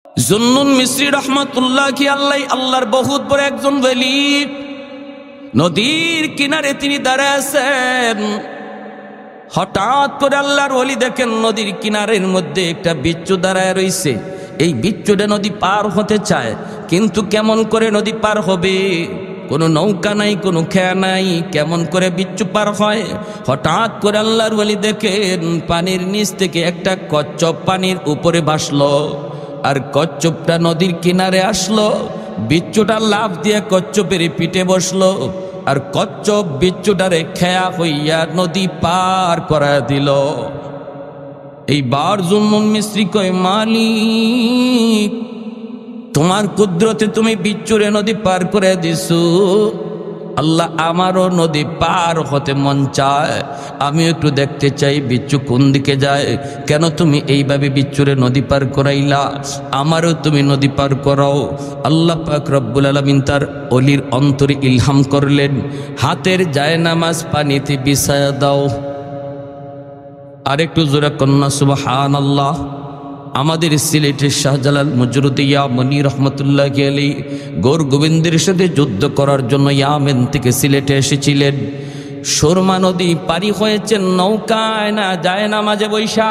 জুন্নুন মিসরি রহমাতুল্লাহ কি আল্লাহ, আল্লাহর বহুত বড় একজন ওলি। নদীর কিনারে তিনি দাঁড়ায় আছেন। হঠাৎ করে আল্লাহর ওলি দেখেন নদীর কিনারের মধ্যে একটা বিচ্ছু দাঁড়ায় রইছে। এই বিচ্ছুটা নদী পার হতে চায়, কিন্তু কেমন করে নদী পার হবে? কোনো নৌকা নাই, কোনো খেয়া নাই, কেমন করে বিচ্ছু পার হয়? হঠাৎ করে আল্লাহর ওলি দেখেন পানির নিচ থেকে একটা কচ্ছপ পানির উপরে ভাসলো, আর কচ্ছপটা নদীর কিনারে আসলো। বিচ্ছুটা লাফ দিয়ে কচ্ছপের পিঠে বসলো, আর কচ্ছপ বিচ্ছুটারে খেয়া হইয়া নদী পার করা দিল। এইবার জুন্নুন মিসরি কয়, মালিক তোমার কুদরতে তুমি বিচ্ছুরে নদী পার করে দিছো। আল্লাহ, আমারও নদী পার হতে মন চায়, আমি একটু দেখতে চাই বিচ্ছু কোন দিকে যায়। কেন তুমি এইভাবে বিচ্ছুরে নদী পার করাইলা? আমারও তুমি নদী পার করাও। আল্লাহ পাক রব্বুল আলামিন তার অলির অন্তরে ইলহাম করলেন, হাতের জায়নামাজ পানিতে বিছায়া দাও। আরেকটু জোরে কন্যা সুবহানাল্লাহ। আমাদের সিলেটের শাহজালাল মজরুদিয়া মনি রহমতুল্লাহ আলাইহি গৌর গোবিন্দের সাথে যুদ্ধ করার জন্য ইয়ামেন থেকে সিলেটে এসেছিলেন। সুরমা নদী পারি হয়েছেন নৌকায় না যায় না মাঝে বৈশা।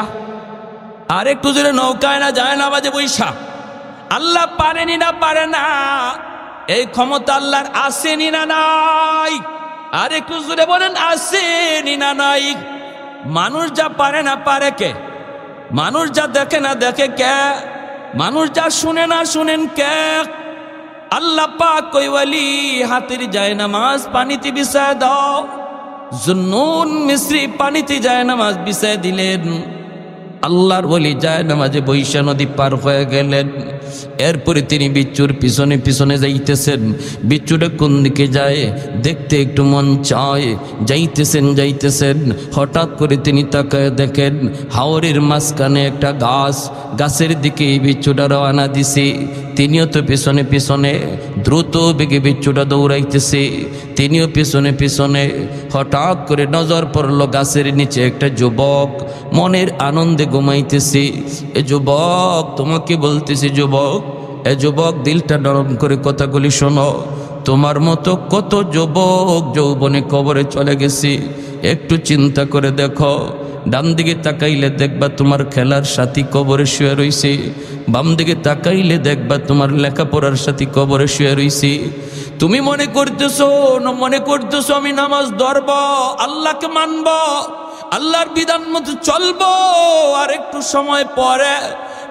আর একটু জোরে, নৌকায় না যায় না মাঝে বৈশা। আল্লাহ পারেনি না পারে না, এই ক্ষমতা আল্লাহর আসেনি না নাই? আর একটু জোরে বলেন, আসেনি না নাই? মানুষ যা পারে না পারে কে? মানুষ যা দেখে না দেখে কে? মানুষ যা শুনে না শুনেন কে? আল্লাহ পাক কই, ওয়ালি হাতের জায়নামাজ পানিতে বিছায় দাও। জুন্নুন মিসরি পানিতে জায়নামাজ বিছায় দিলেন। আল্লাহর ওলি জায়নামাজে বৈশা নদী পার হয়ে গেলেন। এরপরে তিনি বিচ্ছুর পিছনে পিছনে যাইতেছেন। বিচ্ছুটা কোন দিকে যায় দেখতে একটু মন চায়। যাইতেছেন যাইতেছেন, হঠাৎ করে তিনি তাকায় দেখেন হাওরের মাঝখানে একটা গাছ, গাছের দিকে এই বিচ্ছুটা রওনা দিছে। তিনিও তো পিছনে পিছনে দ্রুত বেগে বিচ্ছুটা দৌড়াইতেছে, তিনিও পিছনে পিছনে। হঠাৎ করে নজর পড়লো গাছের নিচে একটা যুবক মনের আনন্দে ঘুমাইতেছে। এ যুবক, তোমাকে বলতেছি যুবক, এ যুবক দিলটা নরম করে কথাগুলি শোনো। তোমার মতো কত যুবক যৌবনে কবরে চলে গেছে, একটু চিন্তা করে দেখো। ডান দিকে তাকাইলে দেখবা তোমার খেলার সাথী কবরে শুয়ে রইছে, বাম দিকে তাকাইলে দেখবা তোমার লেখাপড়ার সাথী কবরে শুয়ে রইছে। তুমি মনে করতেছো আমি নামাজ ধরব, আল্লাহকে মানব, আল্লাহর বিধান মতো চলবো আর একটু সময় পরে।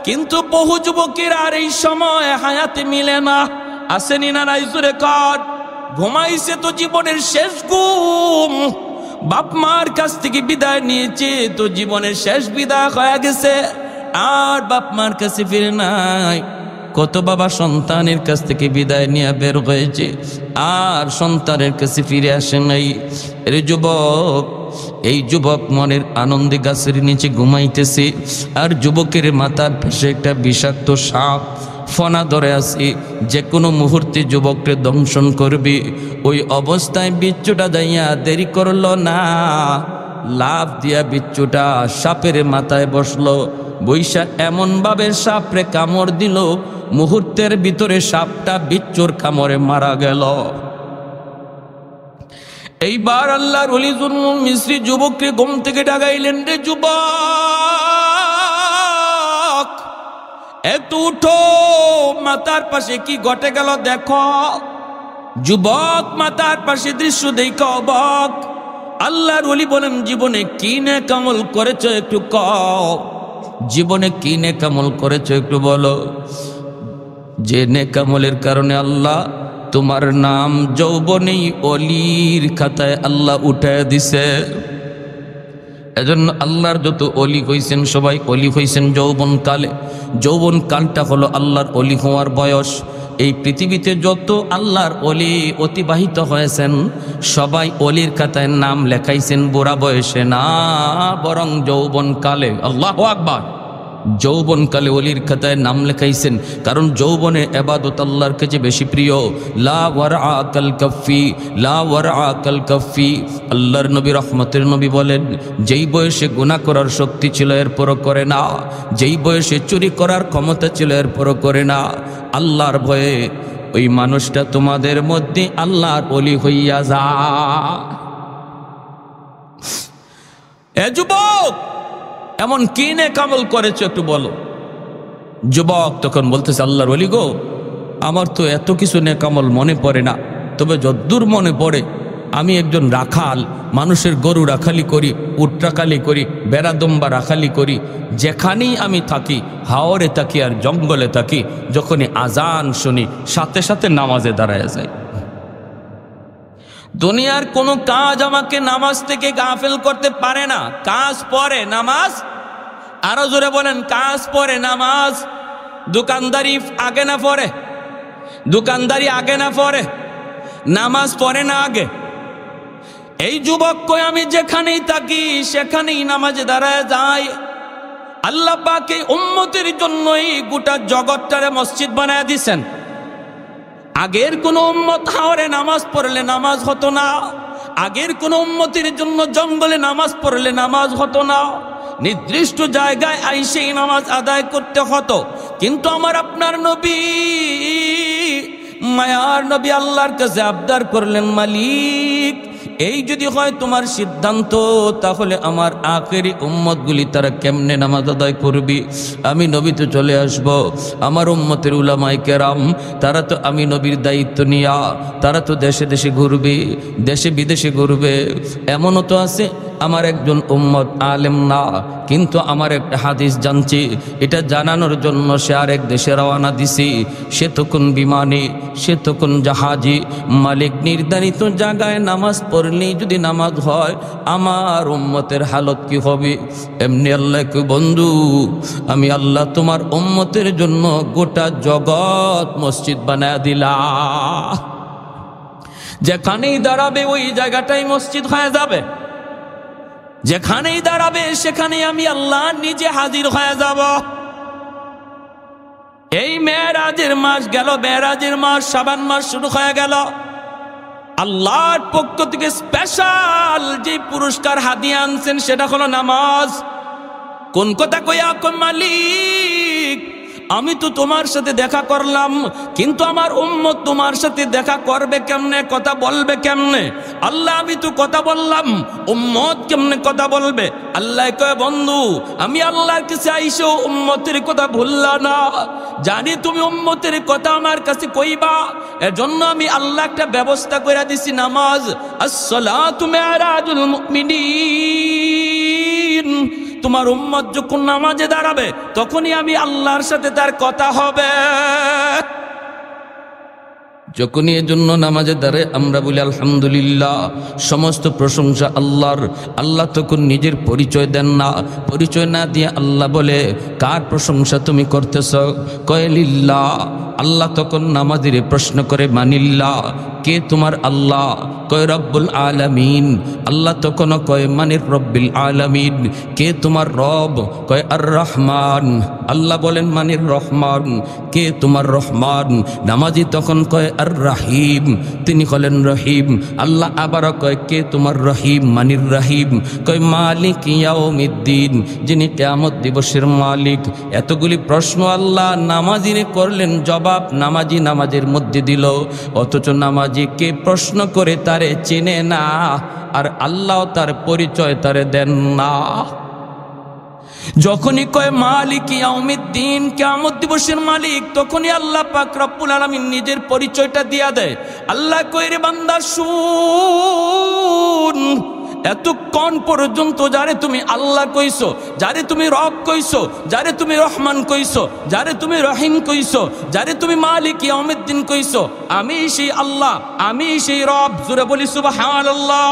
কিন্তু বহু যুবকের আর এই সময় হায়াতে মিলে না। আসেনি না নাই? জোরে কর। ঘুমাইছে তো জীবনের শেষ ঘুম, বাপ মার কাছ থেকে বিদায় নিয়েছে তো জীবনের শেষ বিদায় হয়ে গেছে, আর বাপ মার কাছে ফিরে নাই। কত বাবা সন্তানের কাছ থেকে বিদায় নিয়ে বের হয়েছে, আর সন্তানের কাছে ফিরে আসে নাই। এর যুবক, এই যুবক মনের আনন্দে গাছের নিচে ঘুমাইতেছে, আর যুবকের মাথার পাশে একটা বিষাক্ত সাপ ফনা ধরে আছে, যে কোনো মুহূর্তে যুবককে দংশন করবে। ওই অবস্থায় বিচ্ছুটা যাইয়া দেরি করলো না, লাফ দিয়া বিচ্ছুটা সাপের মাথায় বসলো। বৈশা এমন ভাবে সাপরে কামড় দিল, মুহূর্তের ভিতরে সাপটা বিচ্ছুর কামড়ে মারা গেল। এইবার আল্লাহর ওলি জুন্নুন মিসরি যুবককে ঘুম থেকে ডাকাইলেন, রে যুবক, একটু উঠো, মাথার পাশে কি ঘটে গেল দেখো। যুবক মাথার পাশে দৃশ্য দেখে অবাক। আল্লাহর ওলি বলেন, জীবনে কি নেক আমল করেছো একটু কও, জীবনে কি নেক আমল করেছো একটু বলো। যে নেক আমলের কারণে আল্লাহ তোমার নাম যৌবনেই অলির খাতায় আল্লাহ উঠায় দিছে। এজন্য আল্লাহর যত অলি হইছেন সবাই অলি হইছেন যৌবন কালে। যৌবন কালটা হলো আল্লাহর অলি হওয়ার বয়স। এই পৃথিবীতে যত আল্লাহর অলি অতিবাহিত হয়েছেন সবাই অলির খাতায় নাম লেখাইছেন বুড়া বয়সে না, বরং যৌবন কালে। আল্লাহু আকবার। যৌবনকালে ওলির খাতায় নাম লেখাইছেন, কারণ যৌবনে ইবাদত আল্লাহর কাছে বেশি প্রিয়। লা ওয়ারআ কাল কাফি, লা ওয়ারআ কাল কাফি। আল্লাহর নবী রহমতের নবী বলেন, যেই বয়সে গুনাহ করার শক্তি ছিল এরপরও করে না, যেই বয়সে চুরি করার ক্ষমতা ছিল এরপরও করে না, আল্লাহর ভয়ে ওই মানুষটা তোমাদের মধ্যে আল্লাহর ওলি হইয়া যা। এ যুবক, এমন কি নেক আমল করেছো একটু বলো। যুবক তখন বলতেছে, আল্লাহর ওলি গো, আমার তো এত কিছু নেক আমল মনে পড়ে না, তবে যদ্দূর মনে পড়ে আমি একজন রাখাল, মানুষের গরু রাখালি করি, উট রাখালি করি, বেড়াদম্বা রাখালি করি। যেখানেই আমি থাকি, হাওরে থাকি আর জঙ্গলে থাকি, যখনই আজান শুনি সাথে সাথে নামাজে দাঁড়ায় যায়। দুনিয়ার কোনো কাজ আমাকে নামাজ থেকে গাফেল করতে পারে না। কাজ পরে নামাজ, আরো জোরে বলেন, কাজ পরে নামাজ। দোকানদারি আগে না পরে? দোকানদারি আগে না পরে? নামাজ পড়ে না আগে? এই যুবক কই, আমি যেখানেই থাকি সেখানেই নামাজে দাঁড়ায় যাই। আল্লাহ পাক এই উম্মতের জন্যই গোটা জগৎটারে মসজিদ বানায় দিছেন। আগের কোন উম্মত হাওরে নামাজ পড়লে নামাজ হতো না, আগের কোন উম্মতের জন্য জঙ্গলে নামাজ পড়লে নামাজ হতো না, নির্দিষ্ট জায়গায় আইসেই নামাজ আদায় করতে হতো। কিন্তু আমার আপনার নবী, মায়ার নবী আল্লাহর কাছে আবদার করলেন, মালিক এই যদি হয় তোমার সিদ্ধান্ত, তাহলে আমার আখেরি উম্মতগুলি তারা কেমনে নামাজ আদায় করবি? আমি নবী তো চলে আসব, আমার উম্মতের উলামায়ে কেরাম তারা তো আমি নবীর দায়িত্ব নিয়া তারা তো দেশে দেশে ঘুরবে, দেশে বিদেশে ঘুরবে। এমনও তো আছে আমার একজন উম্মত আলেম না, কিন্তু আমার একটা হাদিস জানছি, এটা জানানোর জন্য সে আরেক দেশে রওনা দিছি। সে তখন বিমানে, সে তখন জাহাজে, মালিক নির্ধারিত জায়গায় নামাজ পড়লেই যদি নামাজ হয়, আমার উম্মতের হালত কি হবে? এমনি আল্লাহকে, বন্ধু আমি আল্লাহ তোমার উম্মতের জন্য গোটা জগৎ মসজিদ বানায় দিলা। যেখানেই দাঁড়াবে ওই জায়গাটাই মসজিদ হয়ে যাবে, যেখানেই দাঁড়াবে সেখানে আমি আল্লাহ নিজে হাজির হয়ে যাব। এই মেরাজের মাস গেল, মেরাজের মাস শাবান মাস শুরু হয়ে গেল। আল্লাহর পক্ষ থেকে স্পেশাল যে পুরস্কার হাদিয়া আনছেন সেটা হলো নামাজ। কোন কথা কইয়া কই, মালিক আমি তো তোমার সাথে দেখা করলাম, কিন্তু আমার উম্মত তোমার সাথে দেখা করবে কেমনে, কথা বলবে কেমনে? আল্লাহ আমি তো কথা বললাম, উম্মত কেমনে কথা বলবে? আল্লাহ কয়, বন্ধু আমি আল্লাহর কাছে আইসো উম্মতের কথা ভুললা না, জানি তুমি উম্মতের কথা আমার কাছে কইবা, এজন্য আমি আল্লাহ একটা ব্যবস্থা করে দিছি, নামাজ। আসসালাতু মিরাজুল মুমিনিন। তোমার উম্মত যখন নামাজে দাঁড়াবে তখনই আমি আল্লাহর সাথে তার কথা হবে। যখনই এজন্য নামাজে দাঁড়ায় আমরা বলি আলহামদুলিল্লাহ, সমস্ত প্রশংসা আল্লাহর। আল্লাহ তখন নিজের পরিচয় দেন না, পরিচয় না দিয়ে আল্লাহ বলে, কার প্রশংসা তুমি করতেছ? কয় লিল্লাহ। আল্লাহ তখন নামাজের প্রশ্ন করে, মানিল্লাহ, কে তোমার আল্লাহ? কয় রব্বুল আলামিন। আল্লাহ তখন কয়, মানির রব্বিল আলামিন, কে তোমার রব? কয় আর রহমান। আল্লাহ বলেন, মানির রহমান, কে তোমার রহমান? নামাজি তখন কয় আর রাহিম, তিনি হলেন রহিম। আল্লাহ আবারও কয়, কে তোমার রহিম? মানির রাহিম। কয় মালিক ইয়াউমিদ্দিন, যিনি কিয়ামত দিবসের মালিক। এতগুলি প্রশ্ন আল্লাহ নামাজিরে করলেন, জবাব নামাজি নামাজের মধ্যে দিল, অথচ নামাজি কে প্রশ্ন করে তারে চেনে না, আর আল্লাহ তার পরিচয় তারে দেন না। যখনই কয় মালিক ইয়াউমিদ্দিন, কিয়ামত দিবসের মালিক, তখনই আল্লাহ পাক রব্বুল আলামিন নিজের পরিচয়টা দিয়া দেয়। আল্লাহ কয়, রে বান্দা শুন, এতক্ষণ পর্যন্ত যারে তুমি আল্লাহ কইছো, যারে তুমি রব কইছো, যারে তুমি রহমান কইছো, যারে তুমি রহিম কইছো, যারে তুমি মালিক ইয়াউমিদ্দিন কইছো, আমি সেই আল্লাহ, আমি সেই রব। জোরে বলি সুবহানাল্লাহ।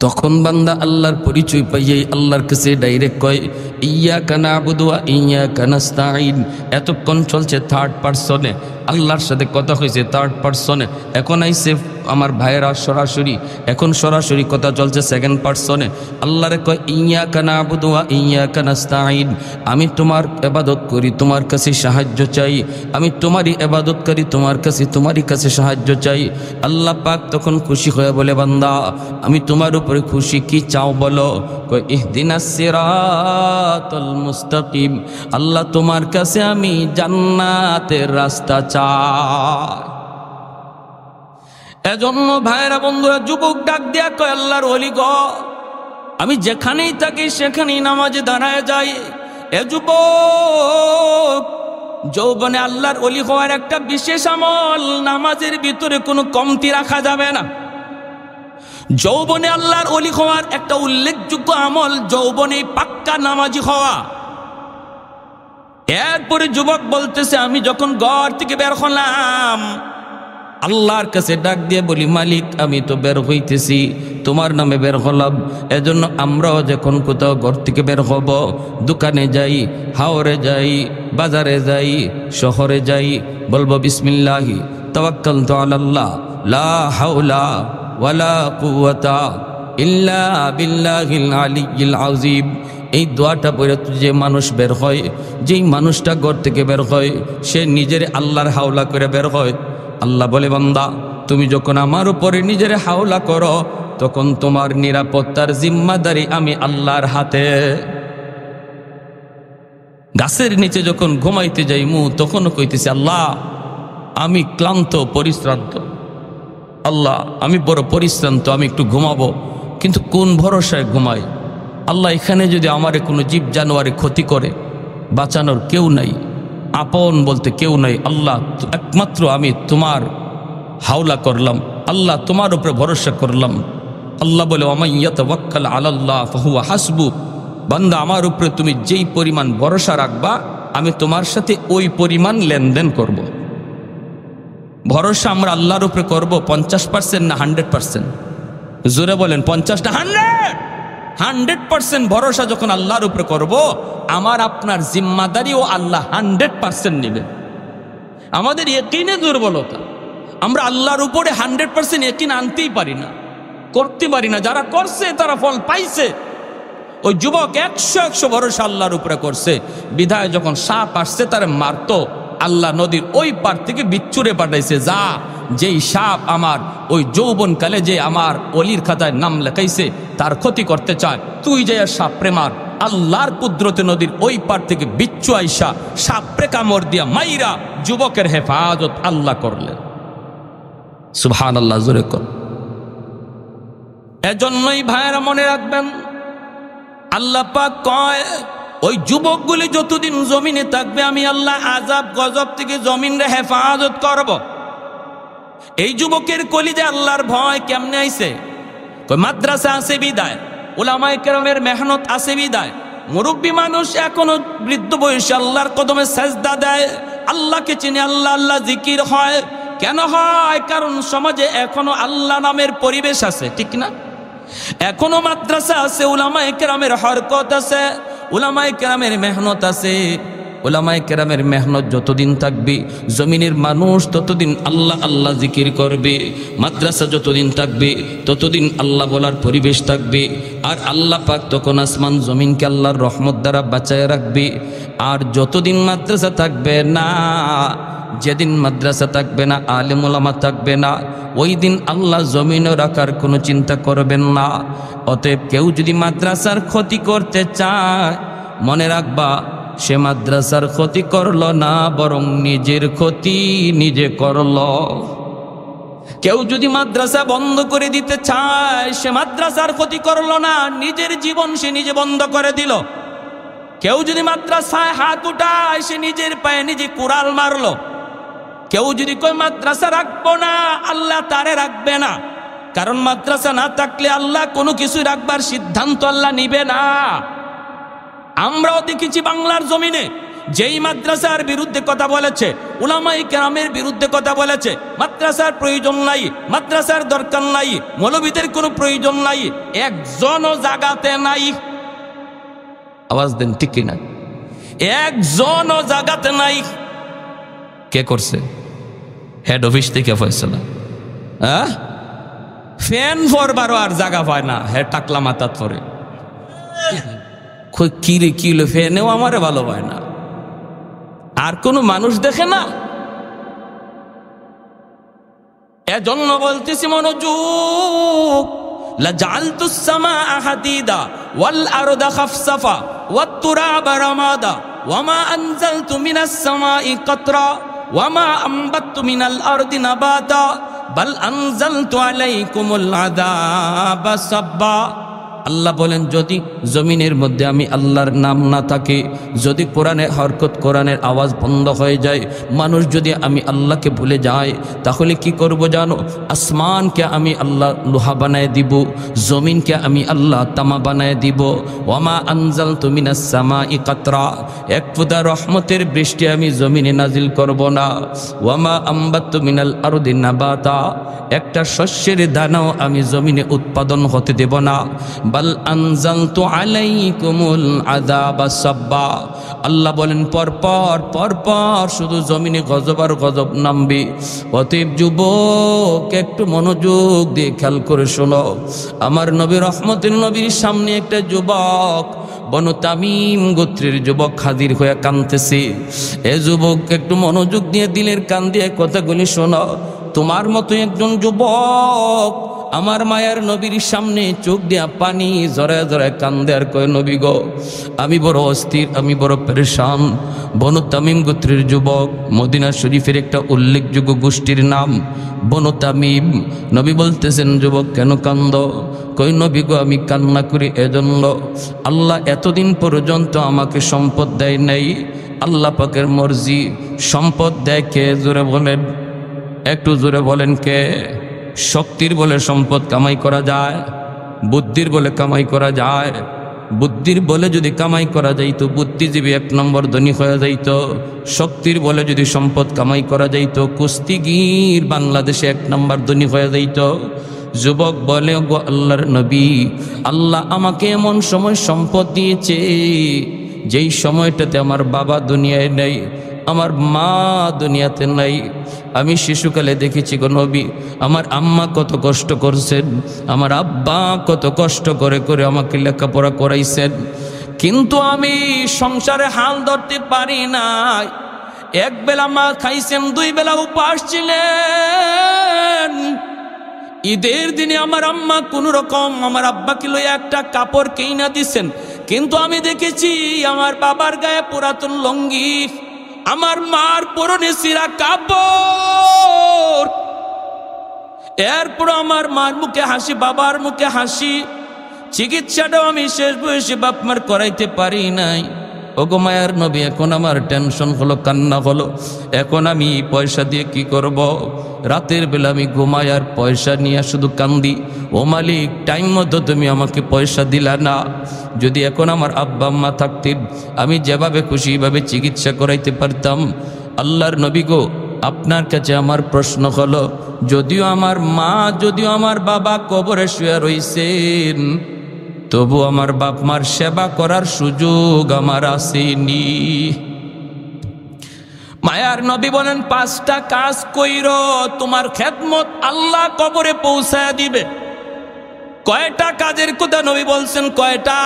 তখন বান্দা আল্লাহর পরিচয় পাইয়ে আল্লাহর কাছে ডাইরেক্ট কয়, ইয়্যাকা না'বুদু ওয়া ইয়্যাকা নাস্তাঈন। এতক্ষণ চলছে থার্ড পারসনে, আল্লাহর সাথে কথা হয়েছে থার্ড পারসনে, এখন আইছে আমার ভাইয়েরা সরাসরি এখন সরাসরি কথা চলছে সেকেন্ড পারসনে। আল্লাহরে কয় ইয়্যাকা না'বুদু ওয়া ইয়্যাকা নাস্তাঈন, আমি তোমার ইবাদত করি, তোমার কাছে সাহায্য চাই, আমি তোমারই ইবাদত করি, তোমার কাছে সাহায্য চাই। আল্লাহ পাক তখন খুশি হয়ে বলে বান্দা আমি তোমার উপরে খুশি, কি চাও বলো? কয় ইহদিনাস সিরাতাল মুস্তাকিম, আল্লাহ তোমার কাছে আমি জান্নাতের রাস্তা চাই। এজন্য ভাইরা বন্ধুরা যুবক ডাক দিয়া কয় আল্লাহর ওলি গো, আমি যেখানেই থাকি সেখানেই নামাজে দাঁড়ায় যাই। এ যুবক, যৌবনে আল্লাহর ওলি হওয়ার একটা বিশেষ আমল, নামাজের ভিতরে কোনো কমতি রাখা যাবে না। যৌবনে আল্লাহর ওলি হওয়ার একটা উল্লেখযোগ্য আমল যৌবনে পাক্কা নামাজি হওয়া। এরপরে যুবক বলতেছে আমি যখন ঘর থেকে বের হলাম আল্লাহর কাছে ডাক দিয়ে বলি মালিক আমি তো বের হইতেছি, তোমার নামে বের হলাম। এজন্য আমরাও যখন কোথাও ঘর থেকে বের হব, দোকানে যাই, হাওরে যাই, বাজারে যাই, শহরে যাই, বলবো বিসমিল্লাহি তাওয়াক্কালতু আলাল্লাহ লা হাওলা ওয়ালা কুওয়াতা ইল্লা বিল্লাহিল আলিয়্যিল আযীম। এই দোয়াটা পড়ে যে মানুষ বের হয়, যেই মানুষটা ঘর থেকে বের হয়, সে নিজের আল্লাহর হাওলা করে বের হয়। আল্লাহ বলে বান্দা তুমি যখন আমার উপরে নিজের হাওলা করো তখন তোমার নিরাপত্তার জিম্মাদারি আমি আল্লাহর হাতে। গাছের নিচে যখন ঘুমাইতে যাই তখনও কইতেছি আল্লাহ আমি ক্লান্ত পরিশ্রান্ত, আল্লাহ আমি বড় পরিশ্রান্ত, আমি একটু ঘুমাবো, কিন্তু কোন ভরসায় ঘুমাই? আল্লাহ এখানে যদি আমারে কোনো জীব জানোয়ারে ক্ষতি করে বাঁচানোর কেউ নাই, আপন বলতে কেউ নাই। আল্লাহ একমাত্র আমি তোমার হাওলা করলাম, আল্লাহ তোমার উপরে ভরসা করলাম। আল্লাহ বলে ওয়া মান ইয়াতাওয়াক্কাল আলাল্লাহ ফাহুয়া হাসবু, বান্দা আমার উপরে তুমি যেই পরিমাণ ভরসা রাখবা আমি তোমার সাথে ওই পরিমাণ লেনদেন করব। ভরসা আমরা আল্লাহর উপরে করব 50% না 100%? জোরে বলেন 50 না 100% ভরসা যখন আল্লাহর উপরে করব, আমার আপনার জিম্মাদারিও আল্লাহ 100% নেবে। আমাদের ইয়াকিনে দুর্বলতা, আমরা আল্লাহর উপরে 100% ইয়াকিন আনতেই পারি না, করতে পারি না। যারা করছে তারা ফল পাইছে। ওই যুবক 100 ভরসা আল্লাহর উপরে করছে, বিধায় যখন সাপ আসছে তারা মারতো, আল্লাহ নদীর ওই পার থেকে বিচ্ছুরে পাঠাইছে, যা যেই সাপ আমার ওই যৌবনকালে যে আমার অলির খাতায় নাম লেখাইছে তার ক্ষতি করতে চায়, তুই যে সাপরে মার। আল্লাহর কুদরতে নদীর ওই পার থেকে বিচ্ছু আইসা সাপরে কামড় দিয়া মাইরা যুবকের হেফাজত আল্লাহ করলেন। সুবহানাল্লাহ, জোরে কর। এজন্যই ভাইয়েরা মনে রাখবেন, আল্লাহ পাক কয় ওই যুবকগুলি যতদিন জমিনে থাকবে আমি আল্লাহ আযাব গজব থেকে জমিনে হেফাজত করব। এই যুবকের কলিজে আল্লাহর ভয় কেমনে আইছে? কই মাদ্রাসা আছে বিদায়, উলামায়ে কেরামের মেহনত আছে বিদায়, মুরব্বী মানুষ এখনো বৃদ্ধ বয়সে আল্লাহর কদমে সেজদা দেয়, আল্লাহকে চিনে, আল্লাহ আল্লাহ জিকির হয়। কেন হয়? কারণ সমাজে এখনো আল্লাহ নামের পরিবেশ আছে, ঠিক না? এখনো মাদ্রাসা আছে, উলামায়ে কেরামের হরকত আছে, উলামায়ে কেরামের মেহনত আছে। উলামায়ে কেরামের মেহনত যতদিন থাকবে জমিনের মানুষ ততদিন আল্লাহ আল্লাহ জিকির করবে। মাদ্রাসা যতদিন থাকবে ততদিন আল্লাহ বলার পরিবেশ থাকবে। আর আল্লাহ পাক তখন আসমান জমিনকে আল্লাহর রহমত দ্বারা বাঁচায় রাখবে। আর যতদিন মাদ্রাসা থাকবে না, যেদিন মাদ্রাসা থাকবে না, আলেম ওলামা থাকবে না, ওই দিন আল্লাহ জমিনে রাখার কোনো চিন্তা করবেন না। অতএব কেউ যদি মাদ্রাসার ক্ষতি করতে চায়, মনে রাখবা সে মাদ্রাসার ক্ষতি করল না, বরং নিজের ক্ষতি নিজে করল। কেউ যদি মাদ্রাসা বন্ধ করে দিতে চায়, সে মাদ্রাসার ক্ষতি করল না, নিজের জীবন সে নিজে বন্ধ করে দিল। কেউ যদি মাদ্রাসায় হাত উঠায়, সে নিজের পায়ে নিজে কুড়াল মারলো। কেউ যদি কয় মাদ্রাসা রাখবো না, আল্লাহ তারে রাখবে না। কারণ মাদ্রাসা না থাকলে আল্লাহ কোনো কিছু রাখবার সিদ্ধান্ত আল্লাহ নিবে না। আমরাও দেখেছি বাংলার জমিনে যেই মাদ্রাসার বিরুদ্ধে কথা বলেছে, উলামায়ে কেরামের বিরুদ্ধে কথা বলেছে, মাদ্রাসার প্রয়োজন নাই, মাদ্রাসার দরকার নাই, মৌলবীদের কোনো প্রয়োজন নাই, একজনও জাগাতে নাই। আওয়াজ দেন ঠিক কিনা? একজনও জাগাতে নাই। কে করছে? হেড অফিস থেকে ফয়সালা। ফ্যান ফরবারও আর জায়গা পায় না, হ্যাঁ টাকলা মাথাত পরে কিরে কিলো ফ্যানেও আমারে ভালো পায় না, আর কোনো মানুষ দেখে না। এজন্য বলতেছি মনোযোগ, লাজালতুস সামাআ হাদিদা ওয়াল আরদা খাফসাফা ওয়াত তুরাবা রামাদা ওয়ামা আনজালতু মিনাস সামাই কাতরা ওয়ামা আমবাততু মিনাল আরদি নাবাতা বাল আনজালতু আলাইকুমুল আযাবা সাব্বা। আল্লাহ বলেন, যদি জমিনের মধ্যে আমি আল্লাহর নাম না থাকে, যদি কোরআনের হরকত, কোরআনের আওয়াজ বন্ধ হয়ে যায়, মানুষ যদি আমি আল্লাহকে ভুলে যায়, তাহলে কি করব জানো? আসমানকে আমি আল্লাহ লোহা বানায় দিব, জমিনকে আমি আল্লাহ তামা বানায় দিব। ওয়ামা আনজালতু মিনাস সামাই কাতরা, এক ফোঁটা রহমতের বৃষ্টি আমি জমিনে নাজিল করব না। ওয়ামা আমবাততু মিনাল আরদি নাবাতা, একটা শস্যের দানাও আমি জমিনে উৎপাদন হতে দেব না। বাল আনজালতু আলাইকুমুল আযাবা সাব্বা, আল্লাহ বলেন পরপর শুধু জমিনে গজব আর গজব নামবে। অতএব যুবক, একটু মনোযোগ দিয়ে খেয়াল করে শোনো। আমার নবী রহমতের নবীর সামনে একটা যুবক, বনু তামিম গোত্রের যুবক হাজির হয়ে কাঁদতেছে। এ যুবক, একটু মনোযোগ দিয়ে দিলের কান দিয়ে কথাগুলি শোনো। তোমার মতো একজন যুবক আমার মায়ার নবীর সামনে চোখ দিয়া পানি জড়ায় জড়ায় কান্দে আর কয়, নবী গো, আমি বড় অস্থির, আমি বড় পেরেশান। বনু তামিম গোত্রের যুবক, মদিনা শরীফের একটা উল্লেখযোগ্য গোষ্ঠীর নাম বনু তামিম। নবী বলতেছেন, যুবক কেন কান্দ? কই, নবী গো, আমি কান্না করি এজন্য, আল্লাহ এতদিন পর্যন্ত আমাকে সম্পদ দেয় নাই। আল্লাহ পাকের মর্জি, সম্পদ দেয় কে? জোরে বলেন, একটু জোরে বলেন কে? শক্তির বলে সম্পদ কামাই করা যায়, বুদ্ধির বলে কামাই করা যায়। বুদ্ধির বলে যদি কামাই করা যাইত, বুদ্ধিজীবী 1 নম্বর ধনী হয়ে যাইত। শক্তির বলে যদি সম্পদ কামাই করা যাইত, কুস্তিগীর বাংলাদেশে 1 নম্বর ধনী হয়ে যাইত। যুবক বলে, গো আল্লাহর নবী, আল্লাহ আমাকে এমন সময় সম্পদ দিয়েছে যেই সময়টাতে আমার বাবা দুনিয়ায় নেই, আমার মা দুনিয়াতে নাই। আমি শিশুকালে দেখেছি গো নবী, আমার আম্মা কত কষ্ট করছেন, আমার আব্বা কত কষ্ট করে করে আমাকে লেখাপড়া করাইছেন, কিন্তু আমি সংসারে হাল ধরতে পারি নাই। 1 বেলা মা খাইছেন, 2 বেলা উপাস ছিলেন। ঈদের দিনে আমার আম্মা কোন রকম আমার আব্বাকে লইয়া একটা কাপড় কিনা দিছেন, কিন্তু আমি দেখেছি আমার বাবার গায়ে পুরাতন লঙ্গি, আমার মার পরনে ছিঁড়া কাপড়। এরপর আমার মার মুখে হাসি, বাবার মুখে হাসি। চিকিৎসাটাও আমি শেষ বয়সে বাপ মার করাইতে পারি নাই। ওগো মায়ার নবী, এখন আমার টেনশন হলো, কান্না হলো। এখন আমি পয়সা দিয়ে কি করব? রাতের বেলা আমি ঘুমাই আর পয়সা নিয়ে শুধু কান্দি, ও মালিক, টাইম মতো তুমি আমাকে পয়সা দিলা না। যদি এখন আমার আব্বা আম্মা থাকতেন, আমি যেভাবে খুশি এইভাবে চিকিৎসা করাইতে পারতাম। আল্লাহর নবী গো, আপনার কাছে আমার প্রশ্ন হলো, যদিও আমার মা, যদিও আমার বাবা কবরে শুয়ে রইছেন, তবু আমার বাপ মার সেবা করার সুযোগ আমার আসেনি। মায়ার নবী বলেন, 5টা কাজ কইরো, তোমার খেদমত আল্লাহ কবরে পৌঁছায় দিবে। কয়টা কাজের কথা নবী বলছেন? কয়টা?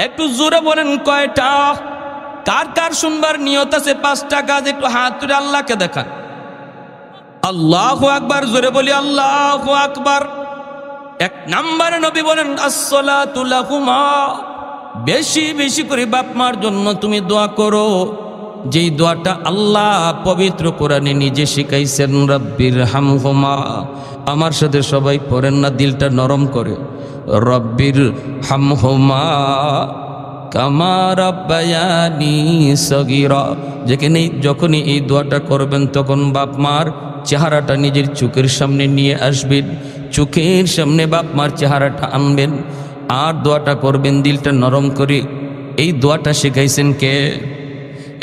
একটু জোরে বলেন, কয়টা? কার কার শুনবার নিয়ত আছে 5টা কাজ? একটু হাত তুলে আল্লাহকে দেখান। আল্লাহু আকবার, জোরে বলি আল্লাহু আকবার। 1 নম্বরে নবী বলেন, আসসালাতু লাহুমা, বেশি বেশি করে বাপ মার জন্য তুমি দোয়া করো, যেই দোয়াটা আল্লাহ পবিত্র কোরআনে নিজে শিখাইছেন, রব্বির হামহুমা। আমার সাথে সবাই পড়েন না, দিলটা নরম করে, রব্বির হামহুমা কামা রাব্বায়ানি সগীরা। যখনই এই দোয়াটা করবেন, তখন বাপ মার চেহারাটা নিজের চোখের সামনে নিয়ে আসবেন, চোখের সামনে বাপ মার চেহারাটা আনবেন, আর দোয়াটা করবেন দিলটা নরম করে। এই দোয়াটা শিখাইছেন কে?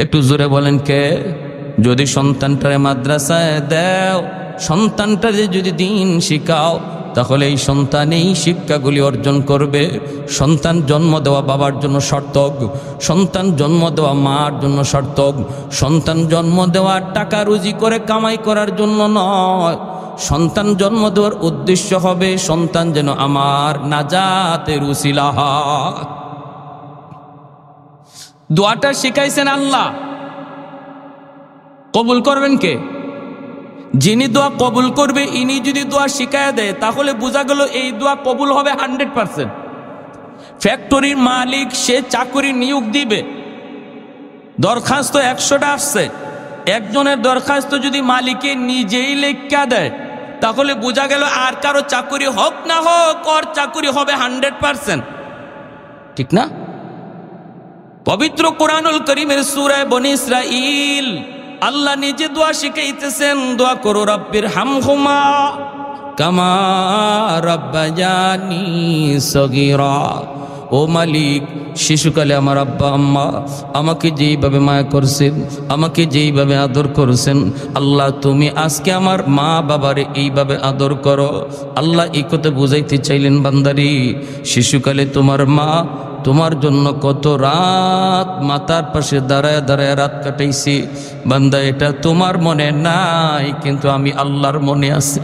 একটু জোরে বলেন কে? যদি সন্তানটারে মাদ্রাসায় দাও, সন্তানটারে যদি দিন শিখাও, তাহলে এই সন্তান এই শিক্ষাগুলি অর্জন করবে। সন্তান জন্ম দেওয়া বাবার জন্য সার্থক, সন্তান জন্ম দেওয়া মার জন্য সার্থক, সন্তান জন্ম দেওয়া টাকা রুজি করে কামাই করার জন্য নয়, সন্তান জন্ম দেওয়ার উদ্দেশ্য হবে সন্তান যেন আমার নাজাতের উসিলা হয়। দোয়াটা শিখাইছেন আল্লাহ, কবুল করবেন কে? যিনি দোয়া কবুল করবে ইনি যদি দোয়া শিখায় দেয় তাহলে বোঝা গেল এই দোয়া কবুল হবে 100%। ফ্যাক্টরির মালিক সে চাকরি নিয়োগ দিবে, দরখাস্ত 100টা আসছে, একজনের দরখাস্ত যদি মালিকে নিজেই লেখা দেয় তাহলে বোঝা গেল আর কারো চাকরি হোক না হোক ওর চাকরি হবে 100%, ঠিক না? পবিত্র কোরআনুল কারীমের সূরা বনী ইসরাঈল আল্লাহ নিজে দোয়া শিখাইতেছেন, দোয়া করো রব্বির হামহুমা কামা রাব্বায়ানি সগীরা। ও মালিক, শিশুকালে আমার আব্বা আম্মা আমাকে যেইভাবে মায়া করছেন, আমাকে যেইভাবে আদর করছেন, আল্লাহ তুমি আজকে আমার মা বাবারে এইভাবে আদর করো। আল্লাহ এই কথা বুঝাইতে চাইলেন বান্দারি, শিশুকালে তোমার মা তোমার জন্য কত রাত মাতার পাশে দাঁড়ায় দাঁড়ায় রাত কাটাইছি। বান্দা এটা তোমার মনে নাই, কিন্তু আমি আল্লাহর মনে আছে।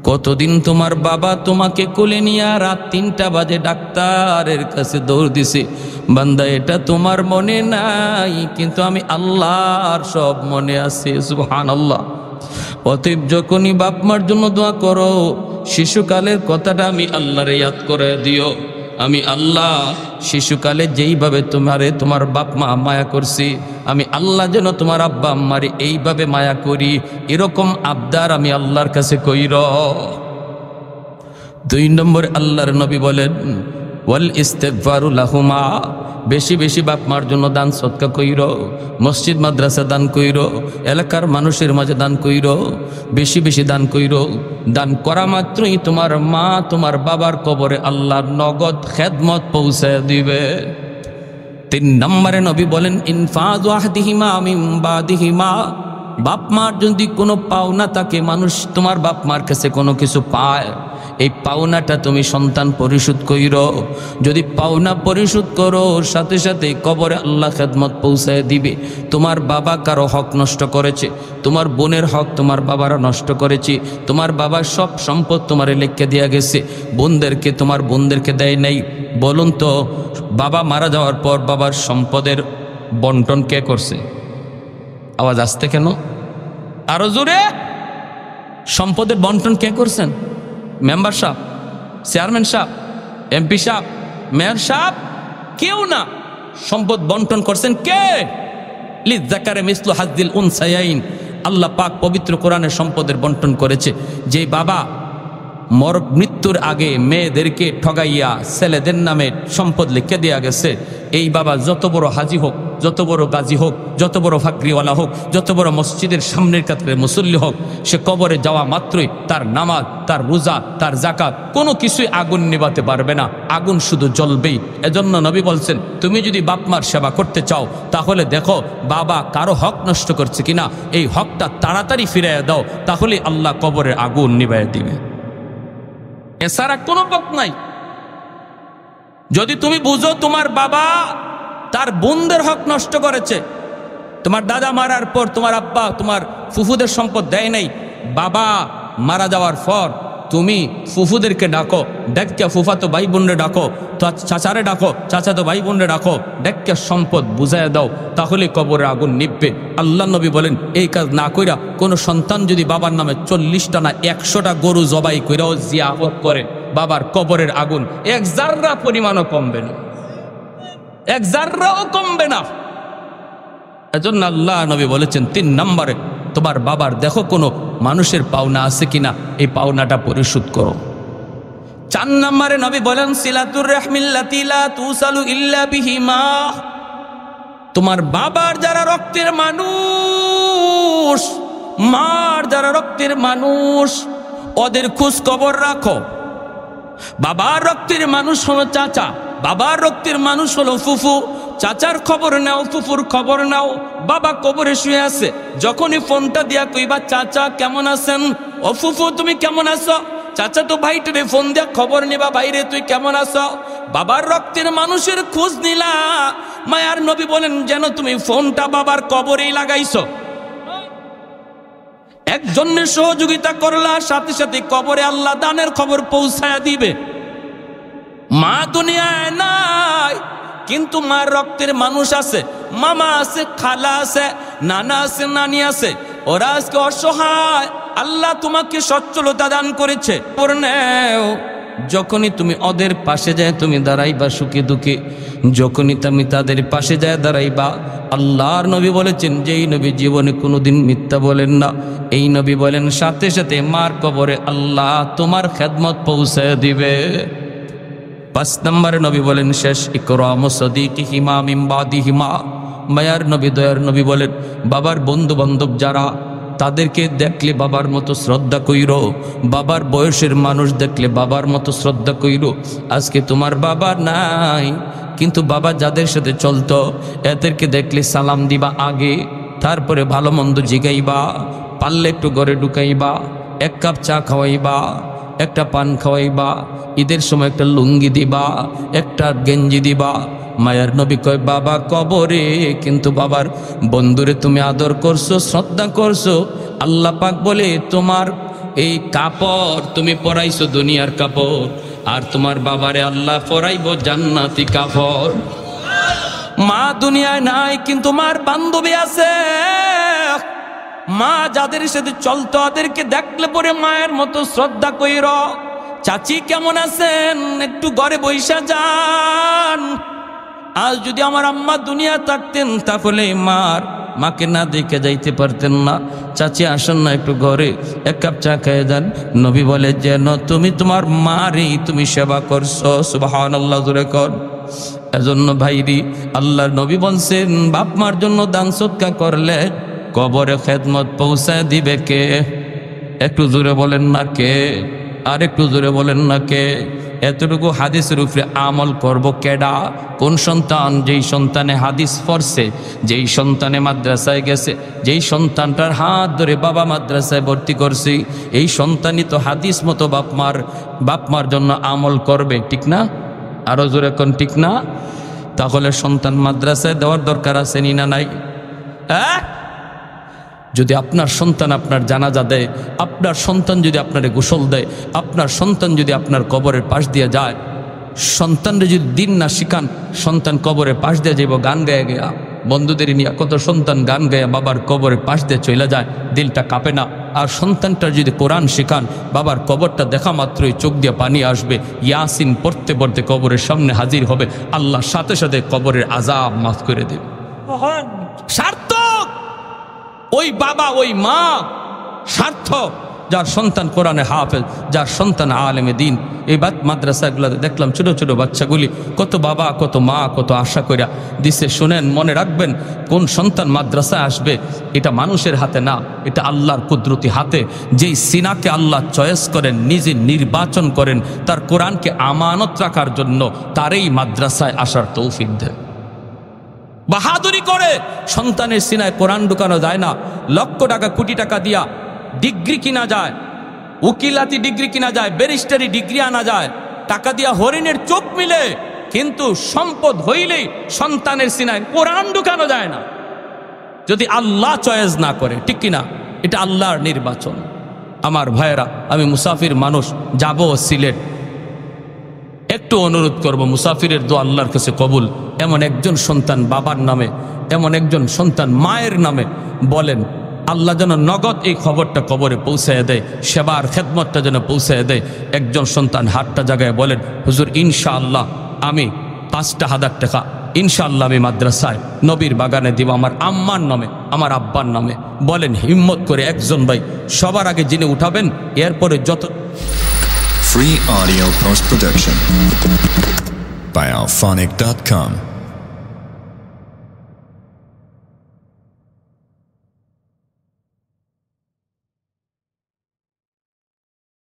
কতদিন তোমার বাবা তোমাকে কোলে নিয়ে রাত 3টা বাজে ডাক্তারের কাছে দৌড় দিছে। বান্দা এটা তোমার মনে নাই, কিন্তু আমি আল্লাহর সব মনে আছে। সুবহানাল্লাহ। অতএব যখনই বাপ মার জন্য দোয়া করো শিশুকালের কথাটা আমি আল্লাহরে ইয়াদ করে দিও। আমি আল্লাহ শিশুকালে যেইভাবে তোমার বাপ মা মায়া করছি, আমি আল্লাহ যেন তোমার আব্বা আম্মারে এইভাবে মায়া করি, এরকম আবদার আমি আল্লাহর কাছে কইর। 2 নম্বরে আল্লাহর নবী বলেন ওয়াল ইস্তিগফারু লাহুমা, বেশি বেশি বাপ মার জন্য দান সদকা কইর, মসজিদ মাদ্রাসা দান কইর, এলাকার মানুষের মাঝে দান কইর, বেশি বেশি দান কইর। দান করা মাত্রই তোমার মা তোমার বাবার কবরে আল্লাহর নগদ খেদমত পৌঁছায় দিবে। 3 নম্বরে নবী বলেন ইনফাযু আহদিহিমা মিন বাদিহিমা, বাপ মার যদি কোনো পাওনা থাকে, মানুষ তোমার বাপ মার কাছে কোনো কিছু পায়, এই পাওনাটা তুমি সন্তান পরিশোধ কইরো। যদি পাওনা পরিশোধ করো সাথে সাথে কবরে আল্লাহ খেদমত পৌঁছায় দিবে। তোমার বাবা কারো হক নষ্ট করেছে, তোমার বোনের হক তোমার বাবারা নষ্ট করেছে, তোমার বাবার সব সম্পদ তোমারে লিখে দেয়া গেছে, তোমার বোনদেরকে দেয় নাই। বলুন তো বাবা মারা যাওয়ার পর বাবার সম্পদের বন্টন কে করছে? আওয়াজ আসতে কেন? আরো জোরে। সম্পদের বন্টন কে করছেন? মেম্বার সাহেব, চেয়ারম্যান সাহেব, এমপি সাহেব, মেয়র সাহেব? কেউ না। সম্পদ বন্টন করছেন কে? লিযাকারি মিসলু হাজ্জিল উনসায়াইন। আল্লাহ পাক পবিত্র কোরআনে সম্পদের বন্টন করেছে। যে বাবা মৃত্যুর আগে মেয়েদেরকে ঠগাইয়া ছেলেদের নামে সম্পদ লিখে দেওয়া গেছে, এই বাবা যত বড় হাজি হোক, যত বড় গাজী হোক, যত বড় ফাকরিওয়ালা হোক, যত বড় মসজিদের সামনের কাতারে মুসল্লি হোক, সে কবরে যাওয়া মাত্রই তার নামাজ, তার রোজা, তার যাকাত কোনো কিছুই আগুন নেভাতে পারবে না, আগুন শুধু জ্বলবেই। এজন্য নবী বলছেন তুমি যদি বাপ মার সেবা করতে চাও তাহলে দেখো বাবা কারো হক নষ্ট করছে কিনা, এই হকটা তাড়াতাড়ি ফিরাইয়া দাও, তাহলে আল্লাহ কবরের আগুন নিভাইয়া দিবে। এছাড়া কোনো পথ নাই। যদি তুমি বুঝো তোমার বাবা তার বোনদের হক নষ্ট করেছে, তোমার দাদা মারার পর তোমার আব্বা তোমার ফুফুদের সম্পদ দেয় নাই, বাবা মারা যাওয়ার পর তুমি ফুফুদেরকে ডাকো, ডেকে ফুফাতো ভাই বোনরে ডাকো, তো চাচারে ডাকো, চাচাতো ভাই বোনরে ডাকো, ডেকে সম্পদ বুঝাইয়া দাও, তাহলে কবরে আগুন নিববে। আল্লাহ নবী বলেন এই কাজ না কইরা কোনো সন্তান যদি বাবার নামে 40টা না 100টা গরু জবাই কইরাও জিয়াফত করে, বাবার কবরের আগুন 1 জাররা পরিমাণও কমবে না, 1 জাররাও কমবে না। এজন্য আল্লাহ নবী বলেছেন 3 নম্বরে তোমার বাবার দেখো কোনো মানুষের পাওনা আছে কিনা, এই পাওনাটা পরিশোধ করো। 4 নম্বরে নবী বলেন সিলাতুর রাহমিল্লাতি লা তুসালু ইল্লা বিহিমা, তোমার বাবার যারা রক্তের মানুষ, মার যারা রক্তের মানুষ, ওদের খোঁজ খবর রাখো। বাবার রক্তের মানুষ হলো চাচা, বাবার রক্তের মানুষ হলো ফুফু, চাচার খবর নাও, ফুফুর খবর নাও। বাবা কবরে শুয়ে আছে, যখনই ফোনটা দিয়া কইবা চাচা কেমন আছেন, ও ফুফু তুমি কেমন আছো, চাচা তো ভাইটারে ফোন দিয়া খবর নিবা, ভাইরে তুই কেমন আছো। বাবার রক্তের মানুষের খোঁজ নিলা, মায়ার নবী বলেন যেন তুমি ফোনটা বাবার কবরেই লাগাইছো। একজনের সহযোগিতা করলা, সাথে সাথে কবরে আল্লাহ দানের খবর পৌঁছায়া দিবে। মা দুনিয়ায় নাই, কিন্তু মার রক্তের মানুষ আছে, মামা আছে, খালা আছে, নানা আছে, নানি আছে। ওরা আজকে অসহায়, আল্লাহ তোমাকে সচ্ছলতা দান করেছে। যখনই তুমি ওদের পাশে যায় তুমি দাঁড়াইবা সুখে দুঃখে, যখনই তুমি তাদের পাশে যায় দাঁড়াইবা। আল্লাহর নবী বলেছেন, যেই নবী জীবনে কোনোদিন মিথ্যা বলেন না, এই নবী বলেন সাথে সাথে মার কবরে আল্লাহ তোমার খেদমত পৌঁছায় দিবে। 5 নম্বরে নবী বলেন শেষ, ইকরামু সাদিকিহিমা মিন বাদিহিমা। মায়ার নবী দয়ার নবী বলেন, বাবার বন্ধু বান্ধব যারা, তাদেরকে দেখলে বাবার মতো শ্রদ্ধা কইরো, বাবার বয়সের মানুষ দেখলে বাবার মতো শ্রদ্ধা কইরো। আজকে তোমার বাবা নাই, কিন্তু বাবা যাদের সাথে চলতো এদেরকে দেখলে সালাম দিবা আগে, তারপরে ভালো মন্দ জিগাইবা, পারলে একটু ঘরে ঢুকাইবা, 1 কাপ চা খাওয়াইবা, একটা পান খাওয়াইবা, ঈদের সময় একটা লুঙ্গি দিবা, একটা গেঞ্জি দিবা। মায়ার নবী কয়, বাবা কবরে, কিন্তু বাবার বন্ধুরে তুমি আদর করছো, শ্রদ্ধা করছো। আল্লাহ পাক বলে, তোমার এই কাপড় তুমি পরাইছো দুনিয়ার কাপড়, আর তোমার বাবারে আল্লাহ পরাইবো জান্নাতি কাপড়। মা দুনিয়ায় নাই, কিন্তু মার বান্ধবী আছে। মা যাদের সাথে চলতো তাদেরকে দেখলে পরে মায়ের মতো শ্রদ্ধা কইর। চাচি কেমন আছেন, একটু ঘরে বইসা যান। আজ যদি আমার আম্মা দুনিয়া থাকতেন তাহলে মাকে না দেখে যাইতে পারতেন না। চাচি আসেন না একটু ঘরে, 1 কাপ চা খেয়ে যান। নবী বলে, যেন তুমি তোমার মারই তুমি সেবা করছো। সুবহানাল্লাহ, জোরে কর। এজন্য ভাইরি, আল্লাহর নবী বলছেন, বাপ মার জন্য দান সদকা করলে কবরে খেদমত পৌঁছায় দিবে কে? একটু জোরে বলেন না কে? আর একটু জোরে বলেন না কে? এতটুকু হাদিসের উপরে আমল করব কেডা? কোন সন্তান? যেই সন্তানে হাদিস পড়ছে, যেই সন্তানে মাদ্রাসায় গেছে, যেই সন্তানটার হাত ধরে বাবা মাদ্রাসায় ভর্তি করছে, এই সন্তানই তো হাদিস মতো বাপ মার জন্য আমল করবে, ঠিক না? আরো জোরে কোন ঠিক না? তাহলে সন্তান মাদ্রাসায় দেওয়ার দরকার আছে নি না নাই? যদি আপনার সন্তান আপনার জানাজা দেয়, আপনার সন্তান যদি আপনারে গোসল দেয়, আপনার সন্তান যদি আপনার কবরের পাশ দিয়ে যায়, সন্তানরে যদি দিন না শিখান, সন্তান কবরের পাশ দিয়ে যাইব গান গায়ে গেয়া। বন্ধুদের নিয়ে কত সন্তান গান গায়ে বাবার কবরের পাশ দিয়ে চলে যায়, দিলটা কাঁপে না। আর সন্তানটার যদি কোরআন শিখান, বাবার কবরটা দেখা মাত্রই চোখ দিয়ে পানি আসবে, ইয়াসিন পড়তে পড়তে কবরের সামনে হাজির হবে, আল্লাহ সাথে সাথে কবরের আযাব মাফ করে দেবে। সার্থক ওই বাবা ওই মা, সার্থক যার সন্তান কোরআনে হাফেজ, যার সন্তান আলেমে দিন। এই মাদ্রাসাগুলোতে দেখলাম ছোট ছোট বাচ্চাগুলি, কত বাবা কত মা কত আশা কইরা দিছে। শুনেন, মনে রাখবেন, কোন সন্তান মাদ্রাসায় আসবে এটা মানুষের হাতে না, এটা আল্লাহর কুদরতি হাতে। যেই সিনাকে আল্লাহ চয়েস করেন, নিজে নির্বাচন করেন তার কোরআনকে আমানত রাখার জন্য, তারই মাদ্রাসায় আসার তৌফিক দেন। বাহাদুরি করে সন্তানের সিনায় কোরআন ঢুকানো যায় না। লক্ষ টাকা কোটি টাকা দিয়া ডিগ্রি কিনা যায়, উকিলাতি ডিগ্রি কিনা যায়, ব্যারিস্টারি ডিগ্রি আনা যায়, টাকা দিয়া হরিণের চোখ মিলে, কিন্তু সম্পদ হইলেই সন্তানের সিনায় কোরআন ঢুকানো যায় না, যদি আল্লাহ চয়েস না করে, ঠিক কিনা? এটা আল্লাহর নির্বাচন। আমার ভাইয়েরা, আমি মুসাফির মানুষ, যাব সিলেট, একটু অনুরোধ করব, মুসাফিরের দোয়া আল্লাহর কাছে কবুল। এমন একজন সন্তান বাবার নামে, এমন একজন সন্তান মায়ের নামে বলেন, আল্লাহ যেন নগদ এই খবরটা কবরে পৌঁছায় দেয়, সেবার খেদমতটা যেন পৌঁছায় দেয়। একজন সন্তান হাতটা জায়গায় বলেন, হুজুর ইনশাআল্লাহ আমি 5,000 টাকা ইনশাআল্লাহ আমি মাদ্রাসায় নবীর বাগানে দিব, আমার আম্মার নামে, আমার আব্বার নামে। বলেন হিম্মত করে একজন ভাই সবার আগে যিনি উঠাবেন, এরপরে যত Free audio post production by alphonic.com